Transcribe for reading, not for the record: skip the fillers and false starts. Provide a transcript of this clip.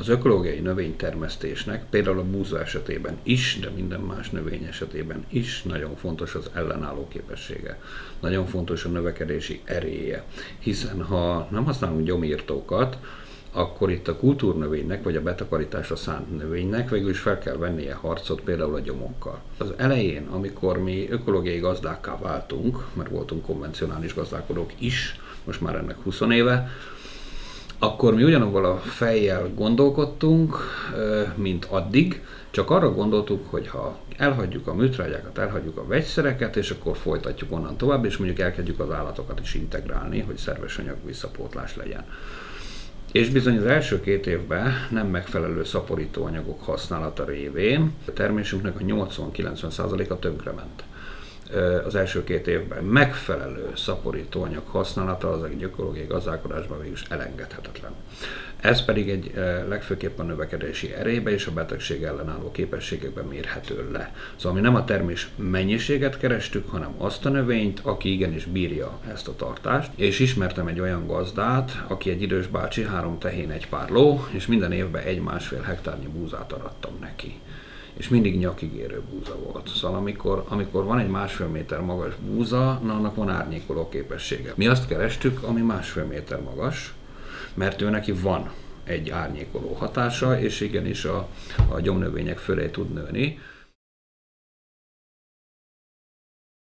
Az ökológiai növénytermesztésnek például a búza esetében is, de minden más növény esetében is nagyon fontos az ellenálló képessége. Nagyon fontos a növekedési eréje, hiszen ha nem használunk gyomírtókat, akkor itt a kultúrnövénynek, vagy a betakarításra szánt növénynek végül is fel kell vennie harcot például a gyomokkal. Az elején, amikor mi ökológiai gazdákká váltunk, mert voltunk konvencionális gazdálkodók is, most már ennek 20 éve, akkor mi ugyanabban a fejjel gondolkodtunk, mint addig, csak arra gondoltuk, hogy ha elhagyjuk a műtrágyákat, elhagyjuk a vegyszereket, és akkor folytatjuk onnan tovább, és mondjuk elkezdjük az állatokat is integrálni, hogy szerves anyag visszapótlás legyen. És bizony az első 2 évben nem megfelelő szaporítóanyagok használata révén a termésünknek a 80-90%-a tönkrement. Az első 2 évben megfelelő szaporítóanyag használata az egy ökológiai gazdálkodásban végül is elengedhetetlen. Ez pedig egy legfőképp a növekedési erébe és a betegség ellenálló képességekben mérhető le. Szóval mi nem a termés mennyiséget kerestük, hanem azt a növényt, aki igenis bírja ezt a tartást. És ismertem egy olyan gazdát, aki egy idős bácsi, 3 tehén, 1 pár ló, és minden évben 1,5 hektárnyi búzát arattam neki. És mindig nyakigérő búza volt. Szóval amikor van egy 1,5 méter magas búza, annak van árnyékoló képessége. Mi azt kerestük, ami 1,5 méter magas, mert ő neki van egy árnyékoló hatása, és igenis a gyomnövények fölé tud nőni.